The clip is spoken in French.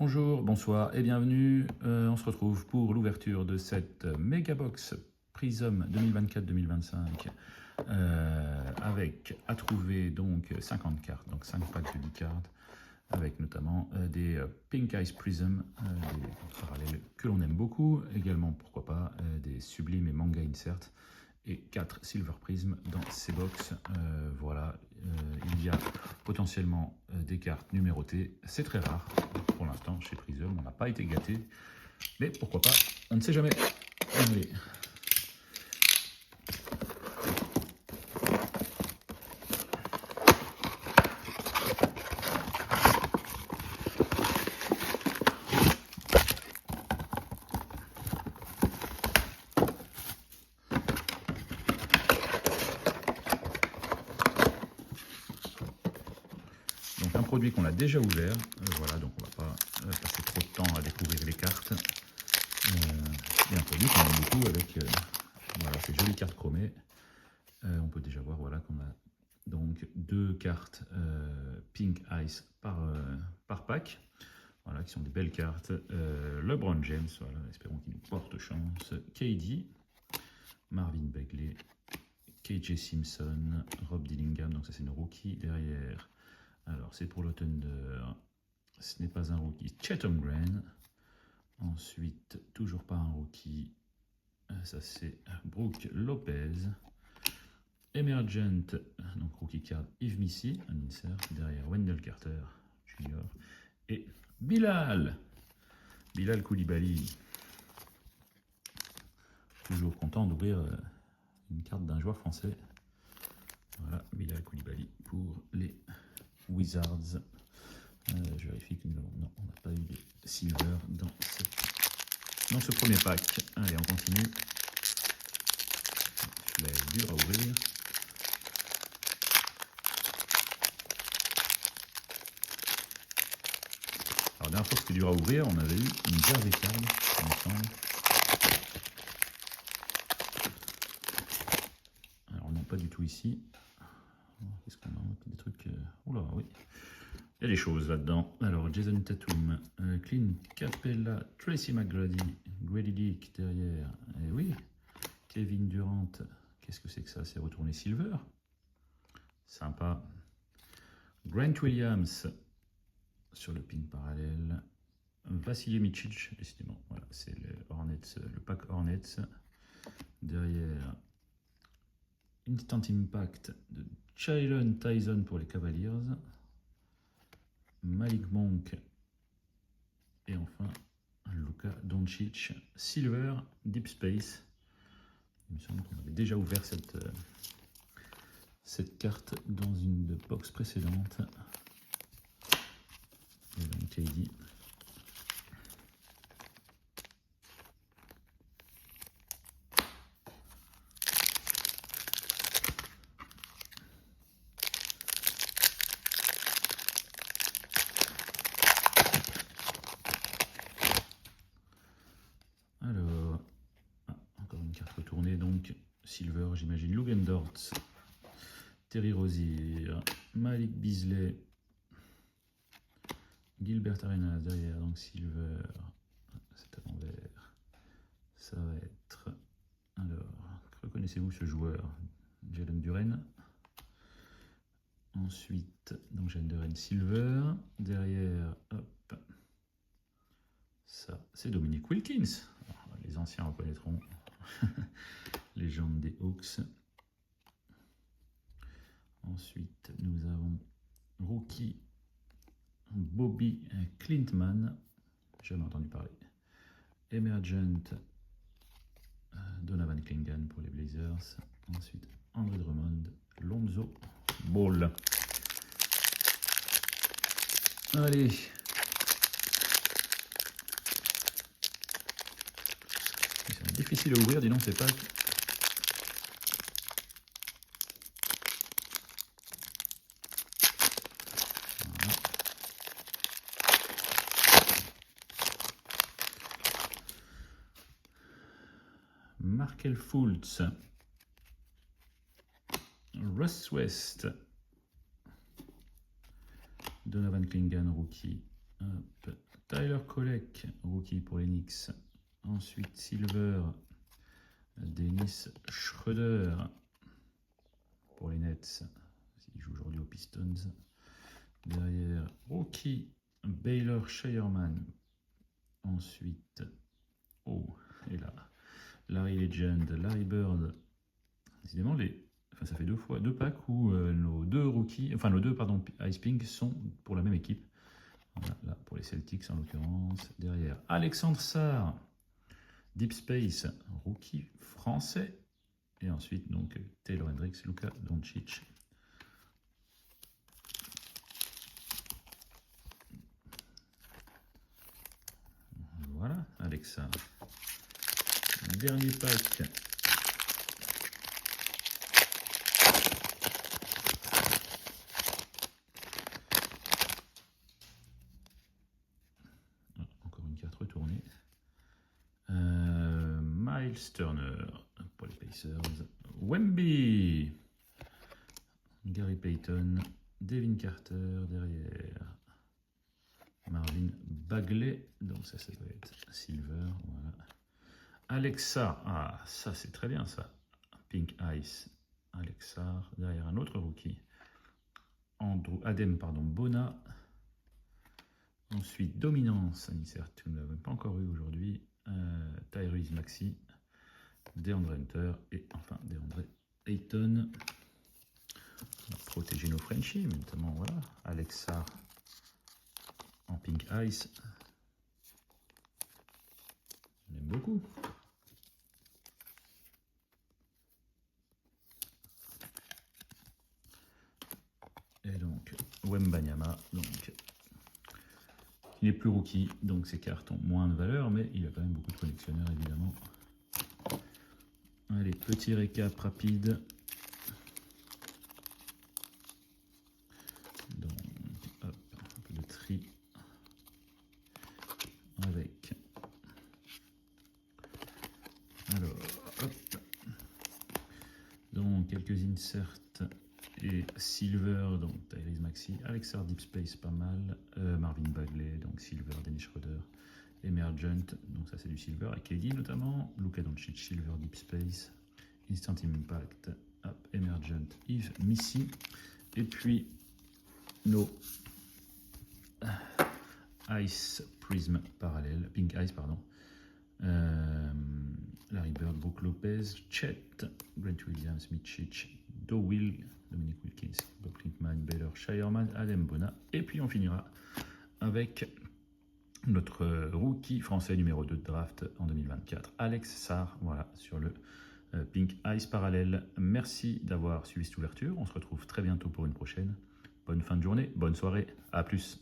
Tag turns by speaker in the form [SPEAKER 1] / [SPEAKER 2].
[SPEAKER 1] Bonjour, bonsoir et bienvenue. On se retrouve pour l'ouverture de cette Megabox Prism 2024-2025 avec à trouver donc 50 cartes, donc 5 packs de 10 cartes avec notamment des Pink Ice Prism, des cartes parallèles que l'on aime beaucoup, également pourquoi pas des Sublime et Manga Insert et 4 Silver Prism dans ces box. Voilà, il y a potentiellement des cartes numérotées, c'est très rare. Pour l'instant, chez Prism, on n'a pas été gâté, mais pourquoi pas, on ne sait jamais. Allez. Donc un produit qu'on a déjà ouvert, voilà, donc on va pas passer trop de temps à découvrir les cartes. Et un produit qu'on aime beaucoup avec voilà, ces jolies cartes chromées. On peut déjà voir voilà, qu'on a donc 2 cartes Pink Ice par pack, voilà, qui sont des belles cartes. LeBron James, voilà, espérons qu'il nous porte chance. KD, Marvin Bagley, KJ Simpson, Rob Dillingham, donc ça c'est une rookie derrière. Alors c'est pour le Thunder, ce n'est pas un rookie, Chet Holmgren. Ensuite, toujours pas un rookie, ça c'est Brook Lopez. Emergent, donc rookie card Yves Missy, un insert. Derrière Wendell Carter Jr. Et Bilal Koulibaly. Toujours content d'ouvrir une carte d'un joueur français. Voilà, Bilal Koulibaly pour les Wizards. Je vérifie que non, on n'a pas eu de silver dans ce premier pack. Allez, on continue. Celui-là est dur à ouvrir. Alors, la dernière fois que c'était dur à ouvrir, on avait eu une jersey card, il me semble. Alors, non, pas du tout ici. Qu'est-ce qu'on a? Des trucs. Oula, oui. Il y a des choses là-dedans. Alors, Jason Tatum, Clint Capella, Tracy McGrady, Grady Dick derrière. Et oui, Kevin Durant. Qu'est-ce que c'est que ça? C'est retourné silver. Sympa. Grant Williams sur le ping parallèle. Vasilij Micic, décidément. Voilà, c'est le pack Hornets. Derrière, Instant Impact de Jalen Tyson pour les Cavaliers. Malik Monk. Et enfin, Luka Doncic, Silver, Deep Space. Il me semble qu'on avait déjà ouvert cette carte dans une box précédente. Et donc KD. Alors, encore une carte retournée, donc Silver, j'imagine. Lugendort, Terry Rozier, Malik Beasley, Gilbert Arenas derrière, donc Silver, c'est à l'envers. Ça va être. Alors, reconnaissez-vous ce joueur? Jalen Duren. Ensuite, donc Jalen Duren Silver. Derrière, hop. Ça, c'est Dominique Wilkins. Alors, les anciens reconnaîtront. Légende des Hawks. Ensuite, nous avons rookie Bobby Clintman. Jamais entendu parler. Emergent Donovan Clingan pour les Blazers. Ensuite, André Drummond, Lonzo Ball. Allez. C'est difficile à ouvrir, dis donc, ces packs. Voilà. Markel Fultz. Russ West. Donovan Clingan, rookie. Hop. Tyler Kolek, rookie pour les Knicks. Ensuite, Silver, Dennis Schroeder pour les Nets. Il joue aujourd'hui aux Pistons. Derrière, rookie, Baylor Scheierman. Ensuite, et là, Larry Legend, Larry Bird. Décidément, ça fait deux packs où nos deux Ice Pink sont pour la même équipe. Voilà, là, pour les Celtics en l'occurrence. Derrière, Alexandre Sarr, Deep Space, rookie français. Et ensuite, donc, Taylor Hendricks, Luka Doncic. Voilà, Alexa. Dernier pack. Encore une carte retournée. Miles Turner pour les Pacers. Wemby. Gary Payton. Devin Carter derrière. Marvin Bagley. Donc ça doit être Silver. Voilà. Alexa. Ça c'est très bien ça. Pink Ice. Alexa. Derrière un autre rookie. Adem Bona. Ensuite, Dominance, insert, on ne l'a pas encore eu aujourd'hui. Tyrese Maxey, DeAndre Hunter et enfin DeAndre Ayton. On va protéger nos Frenchies, notamment voilà, Alexa en Pink Ice. On aime beaucoup. Et donc, Wembanyama, donc il n'est plus rookie, donc ces cartes ont moins de valeur, mais il a quand même beaucoup de collectionneurs évidemment. Allez, petit récap rapide. Donc, hop, un peu de tri avec. Alors, hop. Donc, quelques inserts et Silver, donc Tyrese Maxey, Alexa Deep Space, pas mal. Marvin Bagley, donc Silver, Dennis Schroeder. Emergent, donc ça c'est du Silver, et KD notamment. Luka Doncic, Silver, Deep Space. Instant Impact, Emergent, Yves Missy. Et puis nos Ice Prism parallèle, Pink Ice, pardon. Larry Bird, Brook Lopez, Chet, Grant Williams, Mitchich, Will, Dominic Wilkins, Bob Klinkman, Baylor Scheierman, Adem Bona. Et puis on finira avec notre rookie français numéro 2 de draft en 2024, Alex Sarr, voilà, sur le Pink Ice parallèle. Merci d'avoir suivi cette ouverture. On se retrouve très bientôt pour une prochaine. Bonne fin de journée, bonne soirée, à plus.